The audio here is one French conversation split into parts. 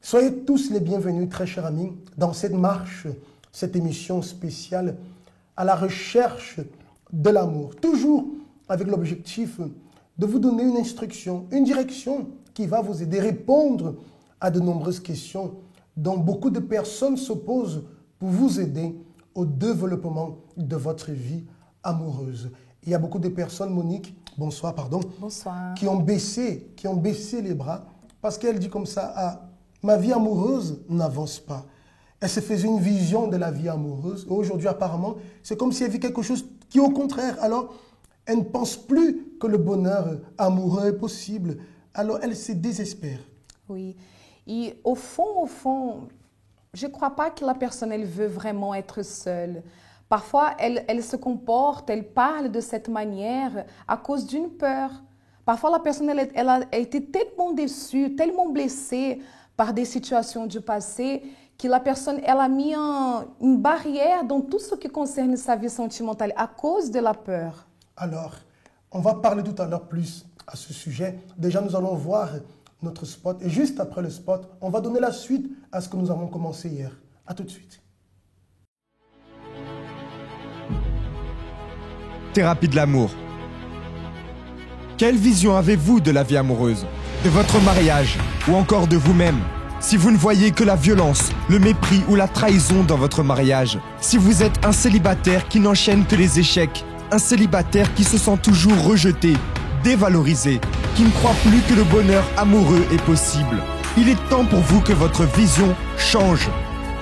Soyez tous les bienvenus, très chers amis, dans cette marche, cette émission spéciale à la recherche de l'amour. Toujours avec l'objectif de vous donner une instruction, une direction qui va vous aider à répondre à de nombreuses questions dont beaucoup de personnes se posent pour vous aider au développement de votre vie amoureuse. Il y a beaucoup de personnes, Monique, bonsoir, pardon, bonsoir, qui ont baissé les bras parce qu'elle dit comme ça, ah, ma vie amoureuse n'avance pas. Elle se faisait une vision de la vie amoureuse. Aujourd'hui, apparemment, c'est comme si elle vit quelque chose qui, au contraire, alors, elle ne pense plus que le bonheur amoureux est possible. Alors, elle se désespère. Oui. Et au fond, je ne crois pas que la personne, elle veut vraiment être seule. Parfois, elle se comporte, elle parle de cette manière à cause d'une peur. Parfois, la personne, elle a été tellement déçue, tellement blessée par des situations du passé, que la personne, elle a mis une barrière dans tout ce qui concerne sa vie sentimentale à cause de la peur. Alors, on va parler tout à l'heure plus à ce sujet. Déjà, nous allons voir notre spot. Et juste après le spot, on va donner la suite à ce que nous avons commencé hier. À tout de suite. Thérapie de l'amour. Quelle vision avez-vous de la vie amoureuse, de votre mariage ou encore de vous-même? Si vous ne voyez que la violence, le mépris ou la trahison dans votre mariage, si vous êtes un célibataire qui n'enchaîne que les échecs, un célibataire qui se sent toujours rejeté, dévalorisé, qui ne croit plus que le bonheur amoureux est possible, il est temps pour vous que votre vision change.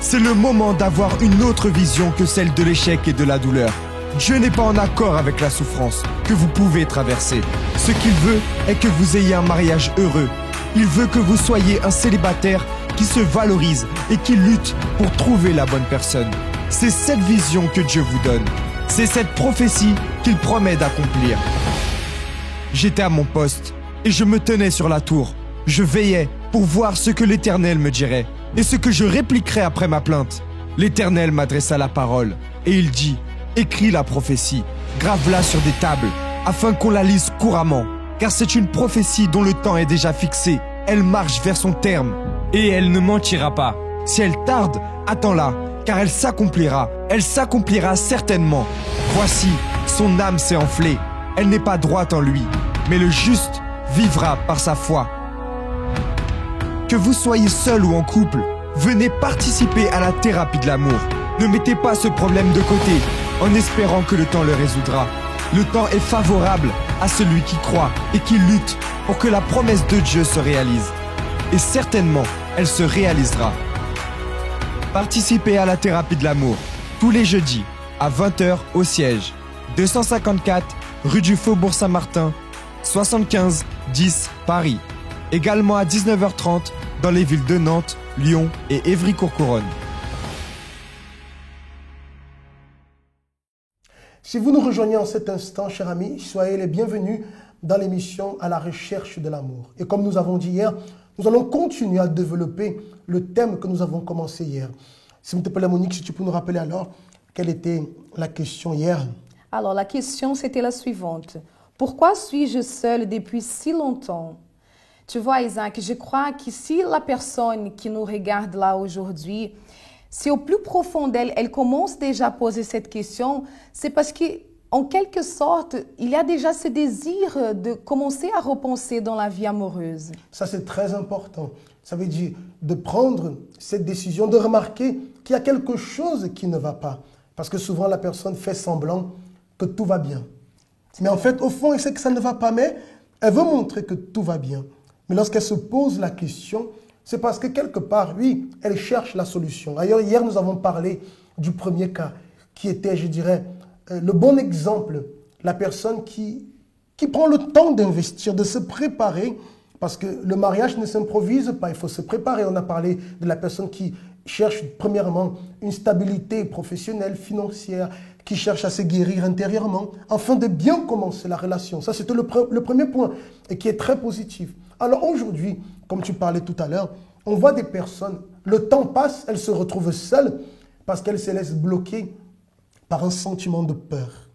C'est le moment d'avoir une autre vision que celle de l'échec et de la douleur. Dieu n'est pas en accord avec la souffrance que vous pouvez traverser. Ce qu'il veut est que vous ayez un mariage heureux. Il veut que vous soyez un célibataire qui se valorise et qui lutte pour trouver la bonne personne. C'est cette vision que Dieu vous donne. C'est cette prophétie qu'il promet d'accomplir. J'étais à mon poste et je me tenais sur la tour. Je veillais pour voir ce que l'Éternel me dirait et ce que je répliquerais après ma plainte. L'Éternel m'adressa la parole et il dit: écris la prophétie, grave-la sur des tables, afin qu'on la lise couramment. Car c'est une prophétie dont le temps est déjà fixé. Elle marche vers son terme, et elle ne mentira pas. Si elle tarde, attends-la, car elle s'accomplira. Elle s'accomplira certainement. Voici, son âme s'est enflée. Elle n'est pas droite en lui, mais le juste vivra par sa foi. Que vous soyez seul ou en couple, venez participer à la thérapie de l'amour. Ne mettez pas ce problème de côté, en espérant que le temps le résoudra. Le temps est favorable à celui qui croit et qui lutte pour que la promesse de Dieu se réalise. Et certainement, elle se réalisera. Participez à la thérapie de l'amour, tous les jeudis, à 20 h au siège, 254 rue du Faubourg Saint-Martin, 75 10 Paris. Également à 19 h 30 dans les villes de Nantes, Lyon et Évry-Courcouronnes. Si vous nous rejoignez en cet instant, chers amis, soyez les bienvenus dans l'émission à la recherche de l'amour. Et comme nous avons dit hier, nous allons continuer à développer le thème que nous avons commencé hier. S'il te plaît, Monique, si tu peux nous rappeler alors quelle était la question hier. Alors, la question, c'était la suivante. Pourquoi suis-je seule depuis si longtemps? Tu vois, Isaac, je crois que si la personne qui nous regarde là aujourd'hui, si au plus profond d'elle, elle commence déjà à poser cette question, c'est parce qu'en quelque sorte, il y a déjà ce désir de commencer à repenser dans la vie amoureuse. Ça, c'est très important. Ça veut dire de prendre cette décision, de remarquer qu'il y a quelque chose qui ne va pas. Parce que souvent, la personne fait semblant que tout va bien. Mais en fait, au fond, elle sait que ça ne va pas, mais elle veut montrer que tout va bien. Mais lorsqu'elle se pose la question, c'est parce que quelque part, oui, elle cherche la solution. D'ailleurs, hier, nous avons parlé du premier cas, qui était, je dirais, le bon exemple. La personne qui prend le temps d'investir, de se préparer, parce que le mariage ne s'improvise pas, il faut se préparer. On a parlé de la personne qui cherche premièrement une stabilité professionnelle, financière, qui cherche à se guérir intérieurement, afin de bien commencer la relation. Ça, c'était le premier point, et qui est très positif. Alors aujourd'hui, comme tu parlais tout à l'heure, on voit des personnes, le temps passe, elles se retrouvent seules parce qu'elles se laissent bloquer par un sentiment de peur.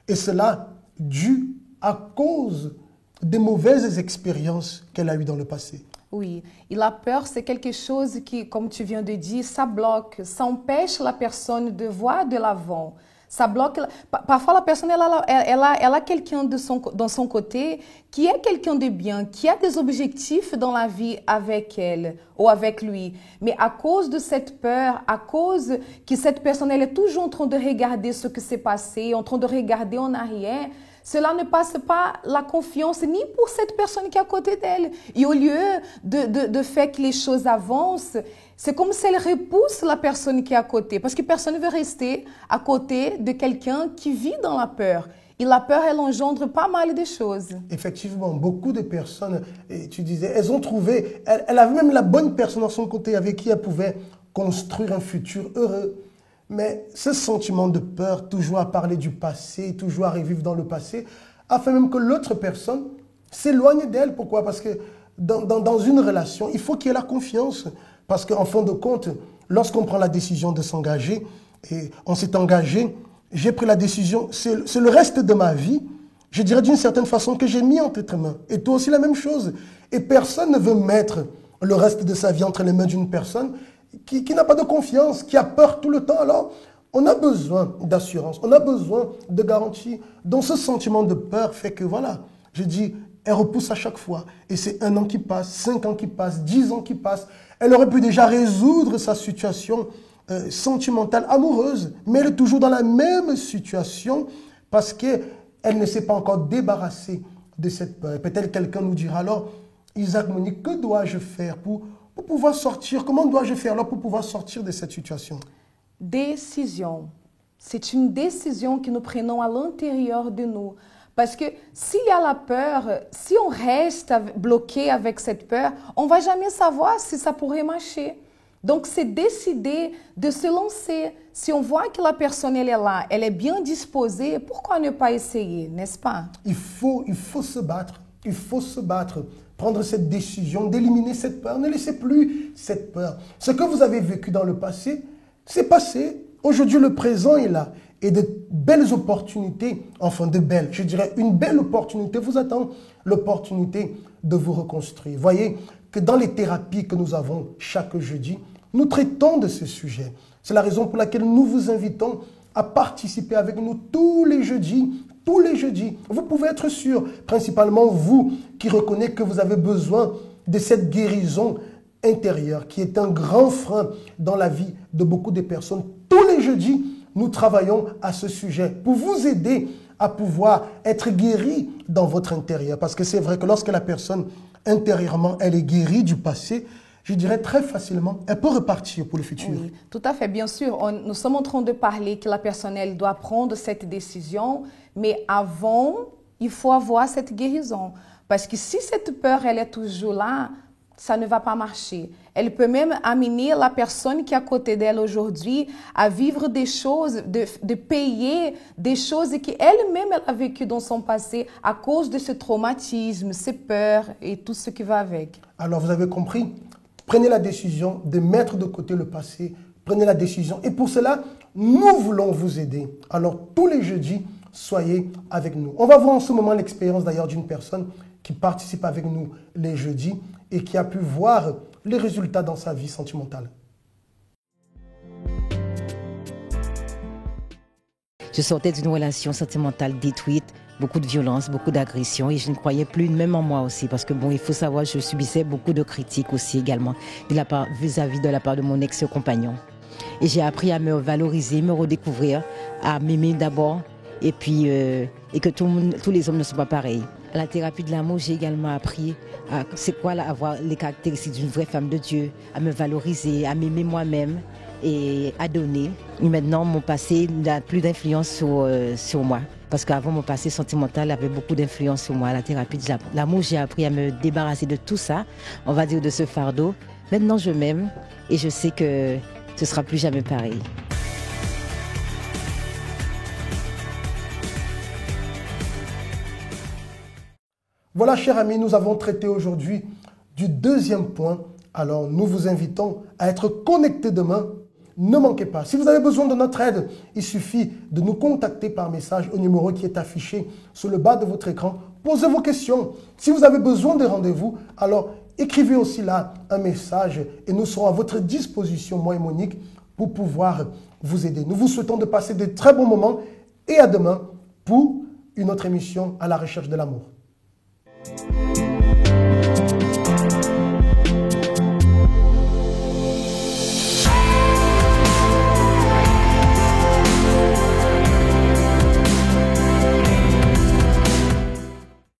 Et cela dû à cause des mauvaises expériences qu'elle a eues dans le passé. Oui, et la peur, c'est quelque chose qui, comme tu viens de dire, ça bloque, ça empêche la personne de voir de l'avant. Ça bloque. Parfois, la personne, elle a quelqu'un dans son côté qui est quelqu'un de bien, qui a des objectifs dans la vie avec elle ou avec lui. Mais à cause de cette peur, à cause que cette personne, elle est toujours en train de regarder ce qui s'est passé, en train de regarder en arrière, cela ne passe pas la confiance ni pour cette personne qui est à côté d'elle. Et au lieu de faire que les choses avancent, c'est comme si elle repousse la personne qui est à côté. Parce que personne ne veut rester à côté de quelqu'un qui vit dans la peur. Et la peur, elle engendre pas mal de choses. Effectivement, beaucoup de personnes, et tu disais, elles ont trouvé, elle avait même la bonne personne à son côté avec qui elle pouvait construire un futur heureux. Mais ce sentiment de peur, toujours à parler du passé, toujours à revivre dans le passé, a fait même que l'autre personne s'éloigne d'elle. Pourquoi? Parce que dans une relation, il faut qu'il y ait la confiance. Parce qu'en fin de compte, lorsqu'on prend la décision de s'engager, et on s'est engagé, j'ai pris la décision, c'est le reste de ma vie, je dirais d'une certaine façon que j'ai mis entre tes mains. Et toi aussi la même chose. Et personne ne veut mettre le reste de sa vie entre les mains d'une personne qui n'a pas de confiance, qui a peur tout le temps. Alors, on a besoin d'assurance, on a besoin de garantie. Donc, ce sentiment de peur fait que, voilà, je dis, elle repousse à chaque fois. Et c'est 1 an qui passe, 5 ans qui passent, 10 ans qui passent. Elle aurait pu déjà résoudre sa situation sentimentale, amoureuse, mais elle est toujours dans la même situation parce qu'elle ne s'est pas encore débarrassée de cette peur. Peut-être quelqu'un nous dira alors, Isaac Monique, que dois-je faire pour pouvoir sortir? Comment dois-je faire alors pour pouvoir sortir de cette situation? Décision. C'est une décision que nous prenons à l'intérieur de nous. Parce que s'il y a la peur, si on reste bloqué avec cette peur, on ne va jamais savoir si ça pourrait marcher. Donc, c'est décider de se lancer. Si on voit que la personne elle est là, elle est bien disposée, pourquoi ne pas essayer, n'est-ce pas? Il faut se battre. Il faut se battre. Prendre cette décision d'éliminer cette peur. Ne laissez plus cette peur. Ce que vous avez vécu dans le passé, c'est passé. Aujourd'hui, le présent est là. Et de belles opportunités, enfin de belles, je dirais une belle opportunité vous attend. L'opportunité de vous reconstruire. Voyez que dans les thérapies que nous avons chaque jeudi, nous traitons de ce sujet. C'est la raison pour laquelle nous vous invitons à participer avec nous tous les jeudis. Tous les jeudis, vous pouvez être sûr, principalement vous qui reconnaissez que vous avez besoin de cette guérison intérieure qui est un grand frein dans la vie de beaucoup de personnes. Tous les jeudis, nous travaillons à ce sujet pour vous aider à pouvoir être guéri dans votre intérieur. Parce que c'est vrai que lorsque la personne intérieurement, elle est guérie du passé, je dirais très facilement, elle peut repartir pour le futur. Oui, tout à fait, bien sûr. Nous sommes en train de parler que la personne, elle doit prendre cette décision, mais avant, il faut avoir cette guérison. Parce que si cette peur, elle est toujours là, ça ne va pas marcher. Elle peut même amener la personne qui est à côté d'elle aujourd'hui à vivre des choses, de payer des choses qu'elle-même elle a vécues dans son passé à cause de ce traumatisme, ces peurs et tout ce qui va avec. Alors, vous avez compris? Prenez la décision de mettre de côté le passé. Prenez la décision. Et pour cela, nous voulons vous aider. Alors, tous les jeudis, soyez avec nous. On va voir en ce moment l'expérience d'ailleurs d'une personne qui participe avec nous les jeudis et qui a pu voir les résultats dans sa vie sentimentale. Je sortais d'une relation sentimentale détruite, beaucoup de violence, beaucoup d'agressions et je ne croyais plus, même en moi aussi, parce que bon, il faut savoir, je subissais beaucoup de critiques aussi également vis-à-vis de la part de mon ex-compagnon. Et j'ai appris à me valoriser, me redécouvrir, à m'aimer d'abord et puis et que tous les hommes ne sont pas pareils. À la thérapie de l'amour, j'ai également appris à c'est quoi là, avoir les caractéristiques d'une vraie femme de Dieu, à me valoriser, à m'aimer moi-même et à donner. Et maintenant, mon passé n'a plus d'influence sur moi. Parce qu'avant, mon passé sentimental avait beaucoup d'influence sur moi. À la thérapie de l'amour, j'ai appris à me débarrasser de tout ça, on va dire de ce fardeau. Maintenant, je m'aime et je sais que ce ne sera plus jamais pareil. Voilà, chers amis, nous avons traité aujourd'hui du deuxième point, Alors nous vous invitons à être connectés demain. Ne manquez pas. Si vous avez besoin de notre aide, il suffit de nous contacter par message au numéro qui est affiché sur le bas de votre écran. Posez vos questions. Si vous avez besoin de rendez-vous, alors écrivez aussi là un message et nous serons à votre disposition, moi et Monique, pour pouvoir vous aider. Nous vous souhaitons de passer de très bons moments et à demain pour une autre émission à la recherche de l'amour.